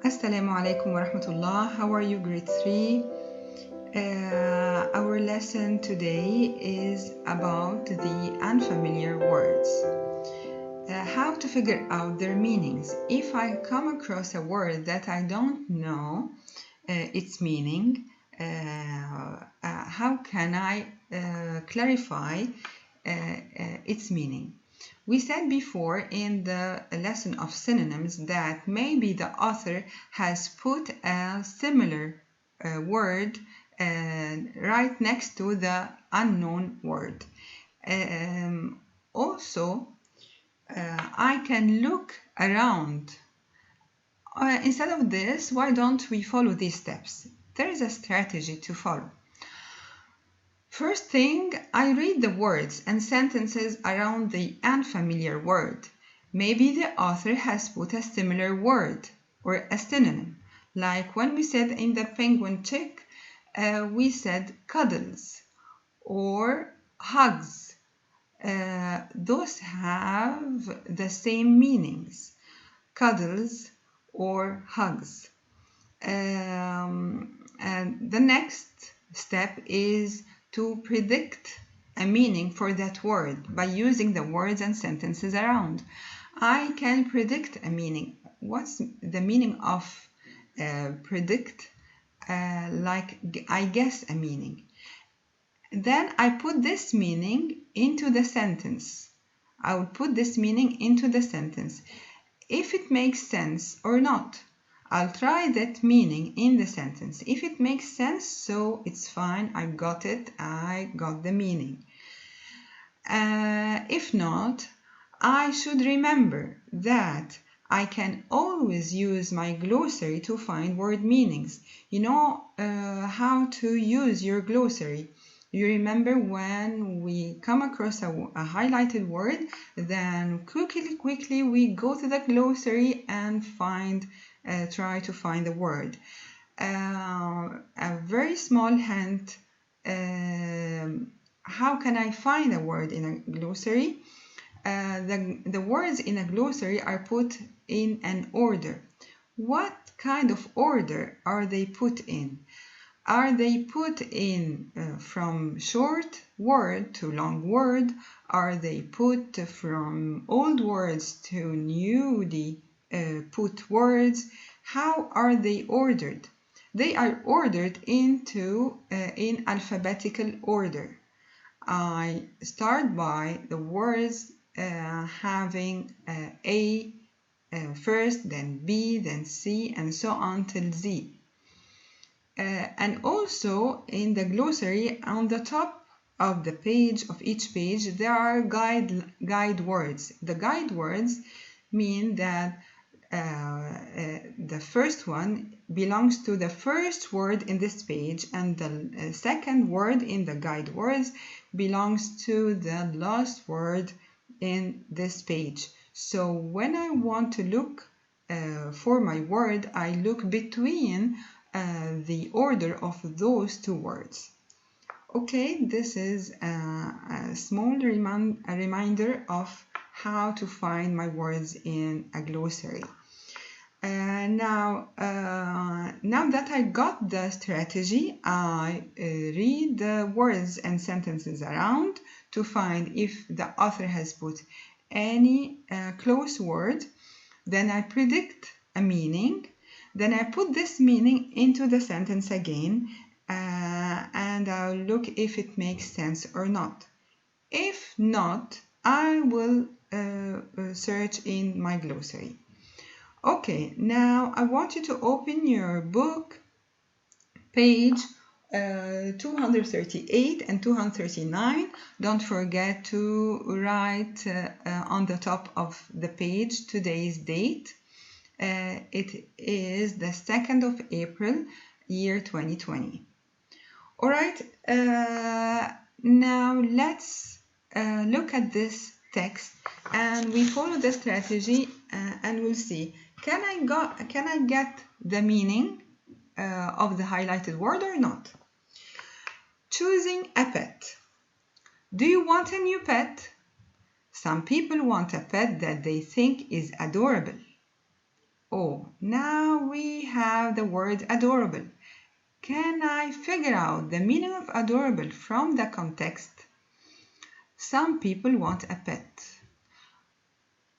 Assalamu alaikum wa rahmatullah. How are you, grade 3? Our lesson today is about the unfamiliar words. How to figure out their meanings. If I come across a word that I don't know its meaning, how can I clarify its meaning? We said before in the lesson of synonyms that maybe the author has put a similar word right next to the unknown word. Also, I can look around. Instead of this, why don't we follow these steps? There is a strategy to follow. First thing, I read the words and sentences around the unfamiliar word. Maybe the author has put a similar word or a synonym. Like when we said in the penguin chick, we said cuddles or hugs. Those have the same meanings, cuddles or hugs. And the next step is to predict a meaning for that word by using the words and sentences around. I can predict a meaning. What's the meaning of predict? Like I guess a meaning. Then I put this meaning into the sentence. I would put this meaning into the sentence. If it makes sense or not, I'll try that meaning in the sentence. If it makes sense, so it's fine, I got it, I got the meaning. If not, I should remember that I can always use my glossary to find word meanings. You know how to use your glossary. You remember when we come across a highlighted word, then quickly we go to the glossary and try to find the word. A very small hint, how can I find a word in a glossary? The words in a glossary are put in an order. What kind of order are they put in? Are they put in from short word to long word? Are they put from old words to newly put words? How are they ordered? They are ordered in alphabetical order. I start by the words having A first, then B, then C, and so on till Z. And also in the glossary, on the top of the page, of each page, there are guide words. The guide words mean that the first one belongs to the first word in this page, and the second word in the guide words belongs to the last word in this page. So when I want to look for my word, I look between the order of those two words. Okay, this is a small reminder of how to find my words in a glossary. Now that I got the strategy, I read the words and sentences around to find if the author has put any close word. Then I predict a meaning. Then I put this meaning into the sentence again, and I'll look if it makes sense or not. If not, I will search in my glossary. Okay, now I want you to open your book, page 238 and 239. Don't forget to write on the top of the page today's date. It is the 2nd of April, year 2020. All right, now let's look at this text and we follow the strategy and we'll see, can I get the meaning of the highlighted word or not? Choosing a pet. Do you want a new pet? Some people want a pet that they think is adorable. Oh, now we have the word adorable. Can I figure out the meaning of adorable from the context? Some people want a pet.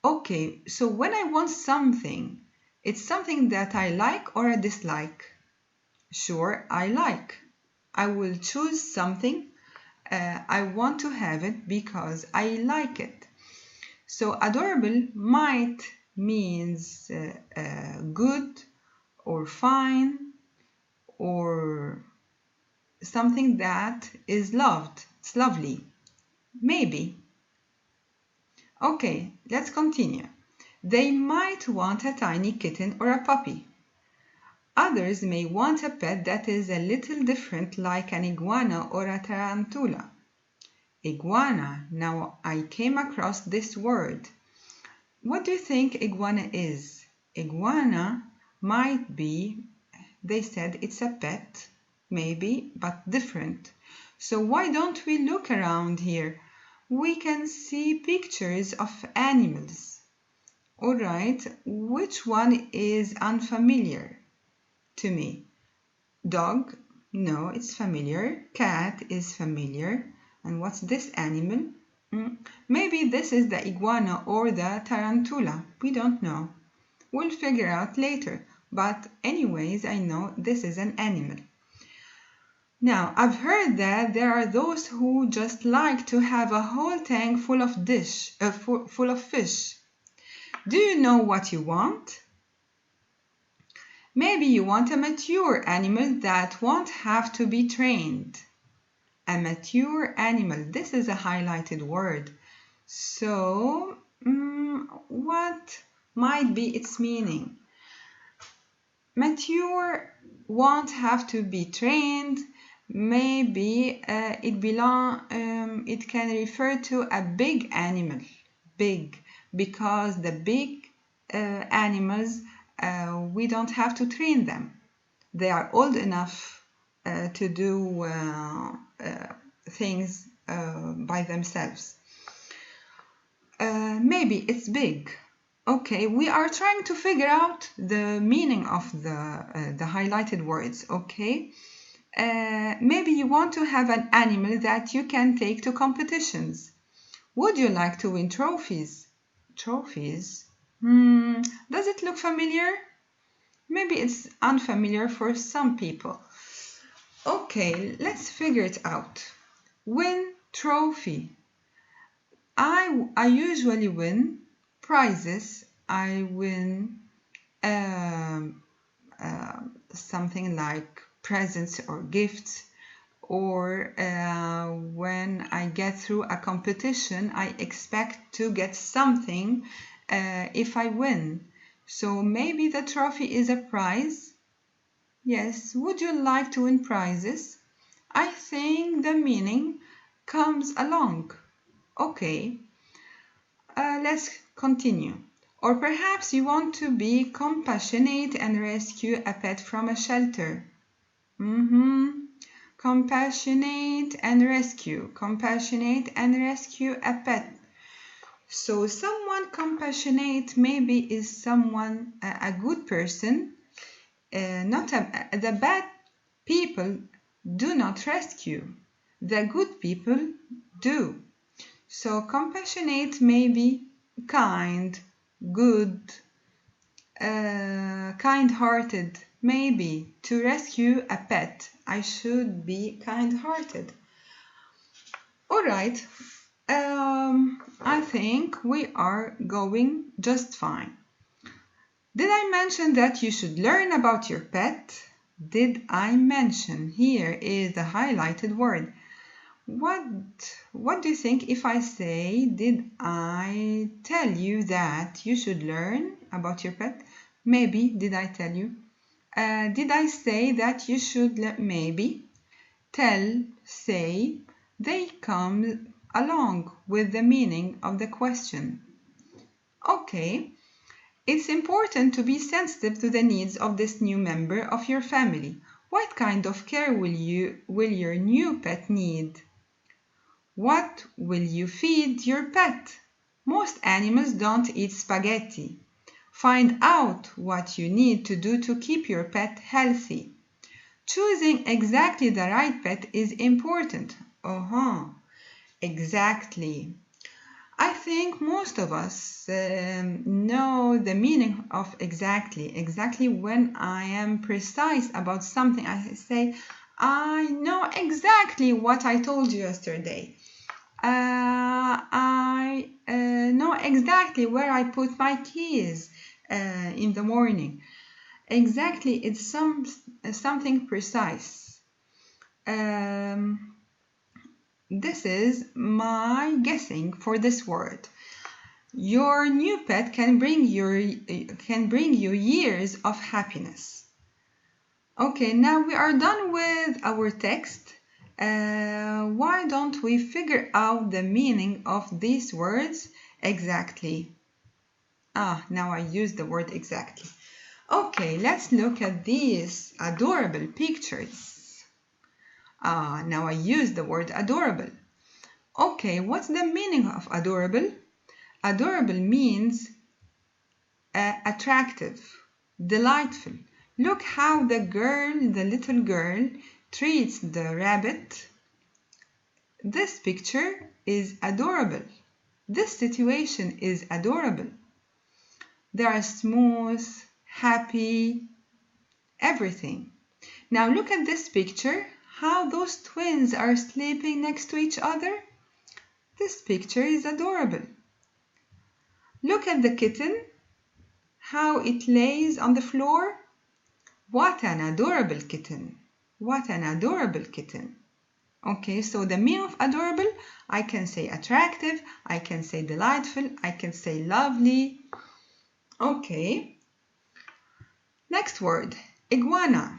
Okay, so when I want something, it's something that I like or I dislike? Sure, I like. I will choose something. I want to have it because I like it. So adorable might means good or fine or something that is loved. It's lovely. Maybe. Okay, let's continue. They might want a tiny kitten or a puppy. Others may want a pet that is a little different, like an iguana or a tarantula. Iguana. Now I came across this word. What do you think iguana is? Iguana might be, they said it's a pet, maybe, but different. So why don't we look around here? We can see pictures of animals. Alright, which one is unfamiliar to me? Dog? No, it's familiar. Cat is familiar. And what's this animal? Maybe this is the iguana or the tarantula. We don't know. We'll figure out later. But anyways, I know this is an animal. Now, I've heard that there are those who just like to have a whole tank full of full of fish. Do you know what you want? Maybe you want a mature animal that won't have to be trained. A mature animal. This is a highlighted word. So, what might be its meaning? Mature won't have to be trained. Maybe it can refer to a big animal. Big, because the big animals, we don't have to train them. They are old enough to do things by themselves. Maybe it's big. Okay, we are trying to figure out the meaning of the highlighted words, okay? Maybe you want to have an animal that you can take to competitions. Would you like to win trophies? Trophies? Does it look familiar? Maybe it's unfamiliar for some people. Okay, let's figure it out. Win trophy. I usually win prizes. I win something like presents or gifts, or when I get through a competition, I expect to get something if I win. So maybe the trophy is a prize. Yes, would you like to win prizes? I think the meaning comes along. Okay, let's continue. Or perhaps you want to be compassionate and rescue a pet from a shelter. Compassionate and rescue. Compassionate and rescue a pet. So someone compassionate maybe is someone, a good person. The bad people do not rescue. The good people do. So compassionate may be kind, good, kind-hearted. Maybe to rescue a pet, I should be kind-hearted. All right, I think we are going just fine. Did I mention that you should learn about your pet? Did I mention? Here is the highlighted word. What do you think if I say, did I tell you that you should learn about your pet? Maybe, did I tell you? Did I say that you should maybe? Tell, say, they come along with the meaning of the question. Okay, it's important to be sensitive to the needs of this new member of your family. What kind of care will your new pet need? What will you feed your pet? Most animals don't eat spaghetti. Find out what you need to do to keep your pet healthy. Choosing exactly the right pet is important. Exactly. I think most of us know the meaning of exactly. Exactly, when I am precise about something, I say, I know exactly what I told you yesterday. I know exactly where I put my keys in the morning. Exactly, it's something precise. This is my guessing for this word. Your new pet can bring you years of happiness. Okay, now we are done with our text. Why don't we figure out the meaning of these words exactly? Now I use the word exactly. Okay, let's look at these adorable pictures. Now I use the word adorable. Okay, what's the meaning of adorable? Adorable means attractive, delightful. Look how the little girl, treats the rabbit. This picture is adorable. This situation is adorable. They are smooth, happy, everything. Now look at this picture, how those twins are sleeping next to each other. This picture is adorable. Look at the kitten, how it lays on the floor. What an adorable kitten. What an adorable kitten. Okay, so the meaning of adorable, I can say attractive, I can say delightful, I can say lovely. Okay. Next word, iguana.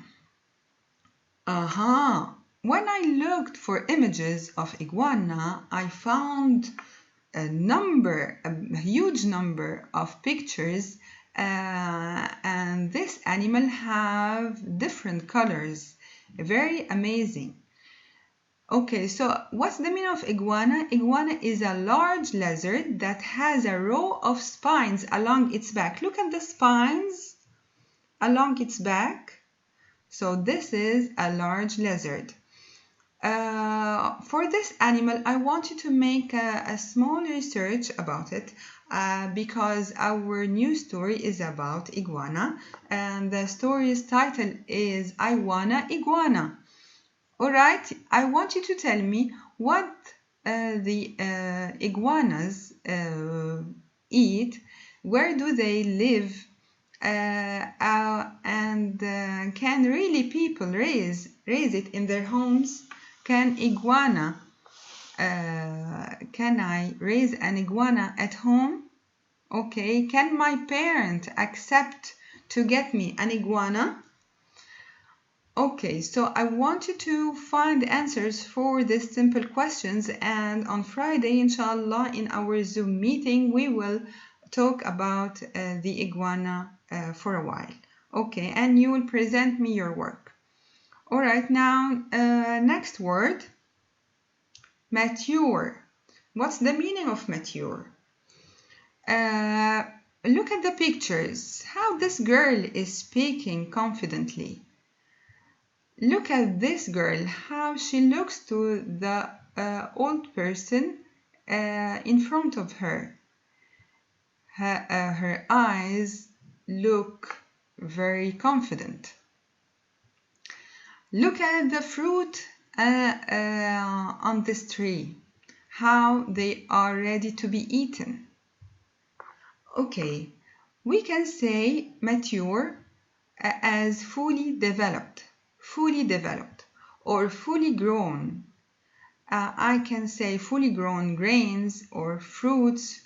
When I looked for images of iguana, I found a huge number of pictures, and this animal have different colors. Very amazing. Okay, so what's the meaning of iguana? Iguana is a large lizard that has a row of spines along its back. Look at the spines along its back. So this is a large lizard. For this animal, I want you to make a small research about it because our new story is about iguana, and the story's title is I Wanna Iguana. Alright, I want you to tell me what the iguanas eat, where do they live, and can really people raise it in their homes? Can I raise an iguana at home? Okay, can my parent accept to get me an iguana? Okay, so I want you to find answers for these simple questions, and on Friday, inshallah, in our Zoom meeting, we will talk about the iguana for a while. Okay, and you will present me your work. All right, now, next word, mature. What's the meaning of mature? Look at the pictures, how this girl is speaking confidently. Look at this girl, how she looks to the old person in front of her. Her eyes look very confident. Look at the fruit on this tree, how they are ready to be eaten. Okay, we can say mature as fully developed, or fully grown. I can say fully grown grains or fruits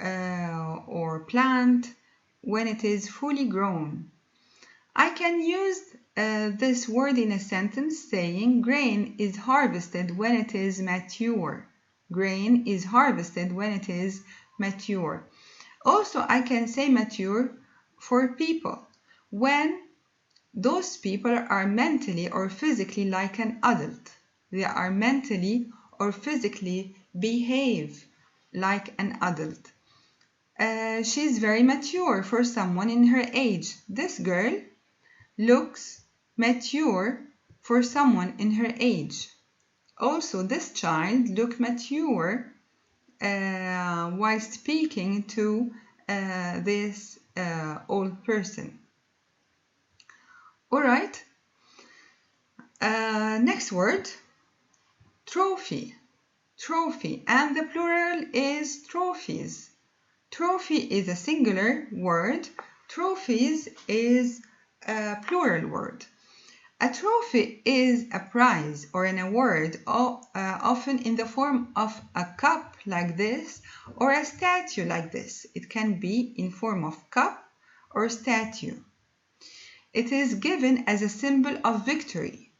or plant when it is fully grown. I can use this word in a sentence saying grain is harvested when it is mature. Grain is harvested when it is mature. Also, I can say mature for people when those people are mentally or physically like an adult. They are mentally or physically behave like an adult. She's very mature for someone in her age. This girl looks mature for someone in her age. Also, this child looks mature while speaking to this old person. Alright, next word, trophy. Trophy, and the plural is trophies. Trophy is a singular word. Trophies is a plural word. A trophy is a prize or an award, often in the form of a cup like this or a statue like this. It can be in form of cup or statue. It is given as a symbol of victory.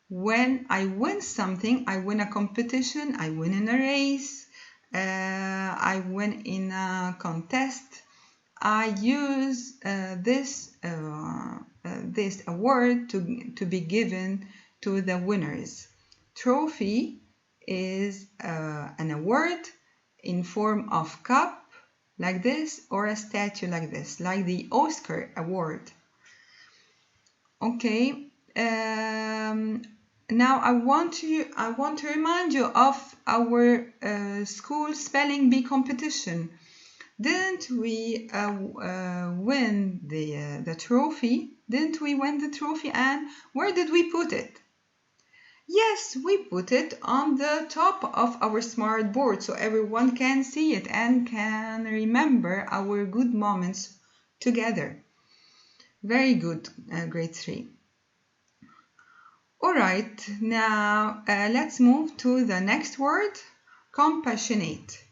When I win something, I win a competition, I win in a race, I win in a contest, I use this award to be given to the winners. Trophy is an award in form of cup like this or a statue like this, like the Oscar award. Okay. Now I want to remind you of our school spelling bee competition. Didn't we win the trophy? Didn't we win the trophy? And where did we put it? Yes, we put it on the top of our smart board so everyone can see it and can remember our good moments together. Very good, grade 3. Alright, now let's move to the next word, compassionate.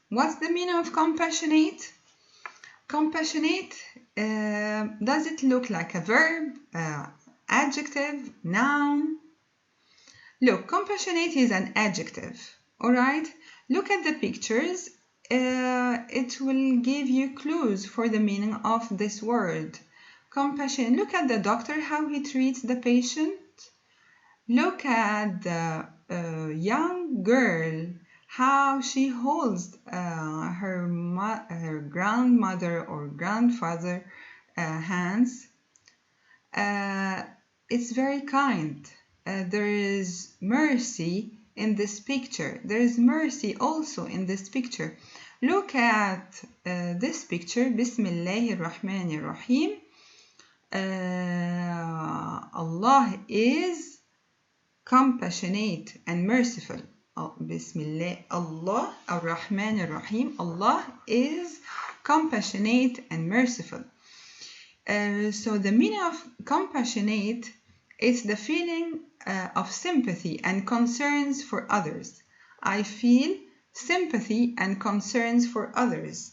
What's the meaning of compassionate? Compassionate, does it look like a verb, adjective, noun? Look, compassionate is an adjective, alright? Look at the pictures, it will give you clues for the meaning of this word. Compassion, look at the doctor, how he treats the patient. Look at the young girl, how she holds her grandmother or grandfather hands. It's very kind. There is mercy in this picture. There is mercy also in this picture. Look at this picture. Bismillahir Rahmanir Rahim. Allah is compassionate and merciful. Bismillah, Allah ar-Rahman ar-Rahim. Allah is compassionate and merciful. So the meaning of compassionate is the feeling of sympathy and concerns for others. I feel sympathy and concerns for others.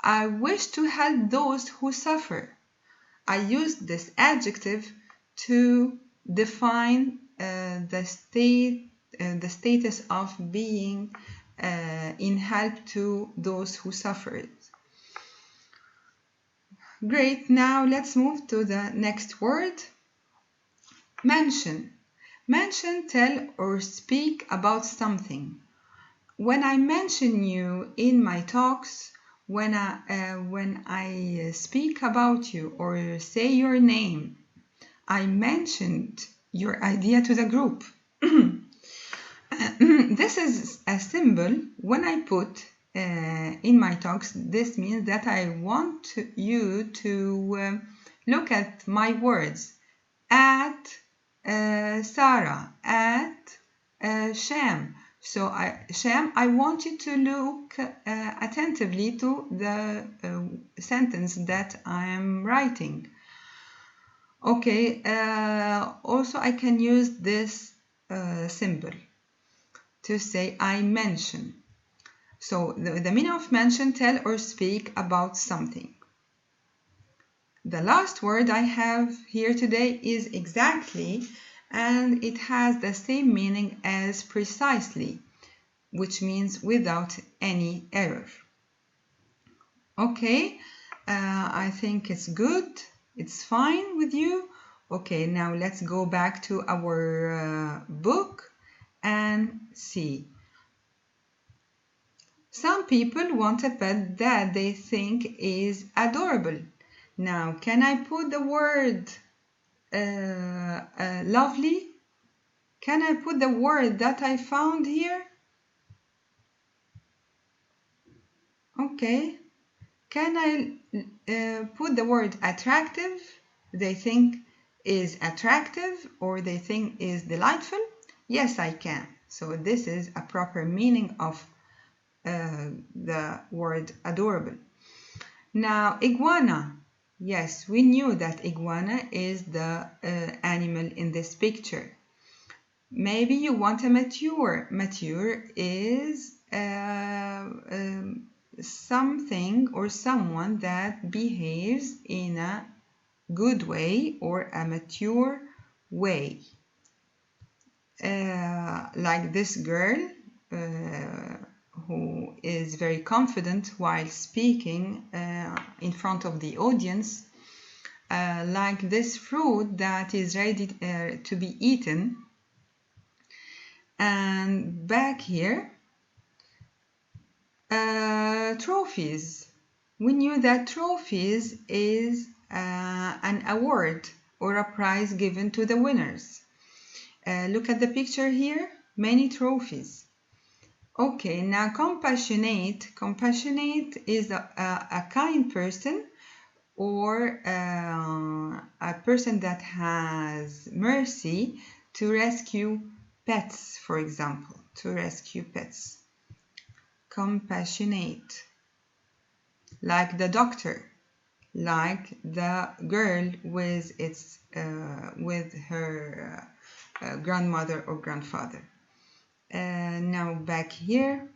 I wish to help those who suffer. I use this adjective to define the status of being in help to those who suffer. Great, now let's move to the next word, mention. Mention, tell or speak about something. When I mention you in my talks, when I speak about you or say your name, I mentioned your idea to the group. This is a symbol. When I put in my talks, this means that I want you to look at my words. At Sarah, at Sham. So Sham, I want you to look attentively to the sentence that I am writing. Okay, also I can use this symbol to say I mention. So the meaning of mention, tell or speak about something. The last word I have here today is exactly, and it has the same meaning as precisely, which means without any error. Okay, I think it's good. It's fine with you. Okay, now let's go back to our book and see. Some people want a pet that they think is adorable. Now, can I put the word lovely? Can I put the word that I found here? Okay. Can I put the word attractive? They think is attractive or they think is delightful? Yes, I can. So this is a proper meaning of the word adorable. Now, iguana. Yes, we knew that iguana is the animal in this picture. Maybe you want a mature. Mature is something or someone that behaves in a good way or a mature way. Like this girl who is very confident while speaking in front of the audience, like this fruit that is ready to be eaten. And back here, trophies. We knew that trophies is an award or a prize given to the winners. Look at the picture here, many trophies. Okay, now compassionate. Compassionate is a kind person or a person that has mercy to rescue pets, for example, to rescue pets. Compassionate. Like the doctor, like the girl with her grandmother or grandfather. Now back here,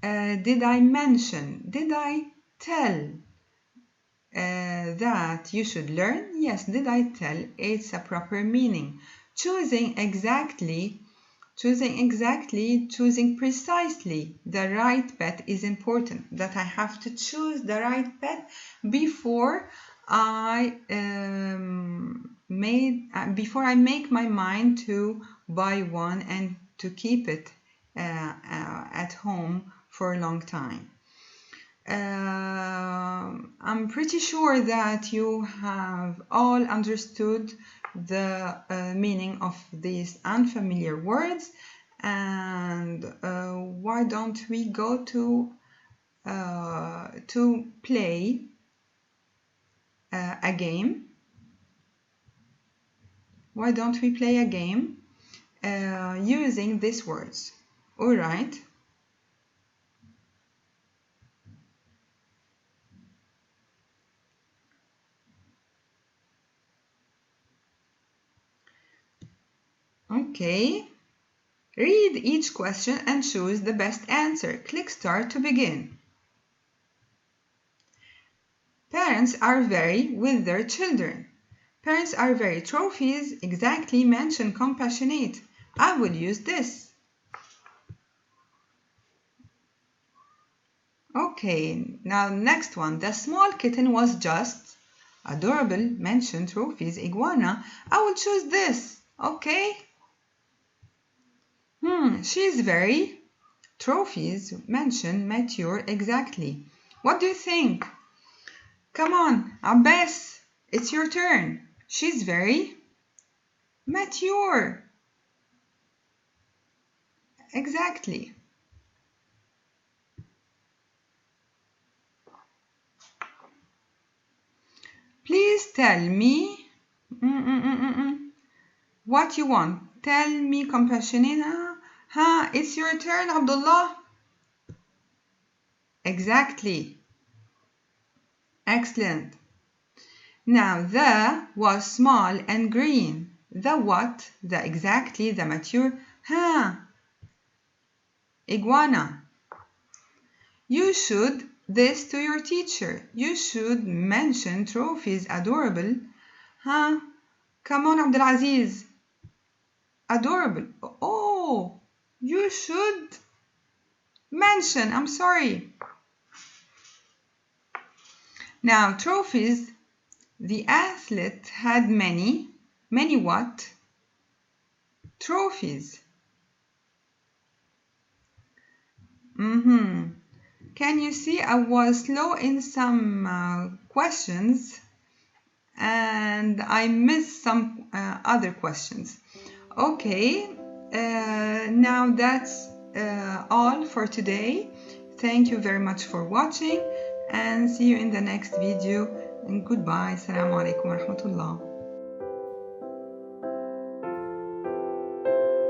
did I tell that you should learn? Yes, did I tell? It's a proper meaning. Choosing precisely the right pet is important. That I have to choose the right pet before I make my mind to buy one and to keep it at home for a long time. I'm pretty sure that you have all understood the meaning of these unfamiliar words, and why don't we go to play a game? Why don't we play a game using these words? All right. Okay. Read each question and choose the best answer. Click Start to begin. Parents are very with their children. Parents are very. Trophies exactly mention compassionate. I will use this. Okay, now next one. The small kitten was just adorable. Mention trophies. Iguana. I will choose this. Okay. She's very. Trophies mention mature exactly. What do you think? Come on, Abbas. It's your turn. She's very mature. Exactly. Please tell me what you want. Tell me compassionate. It's your turn, Abdullah. Exactly. Excellent. Now, the was small and green. The what? The exactly, the mature. Iguana. You should this to your teacher. You should mention trophies adorable. Come on, Abdulaziz. Adorable. Oh, you should mention. I'm sorry. Now, trophies. The athlete had many what? Trophies. Can you see I was slow in some questions and I missed some other questions. Okay, now that's all for today. Thank you very much for watching and see you in the next video, and goodbye. Assalamu alaikum wa rahmatullah.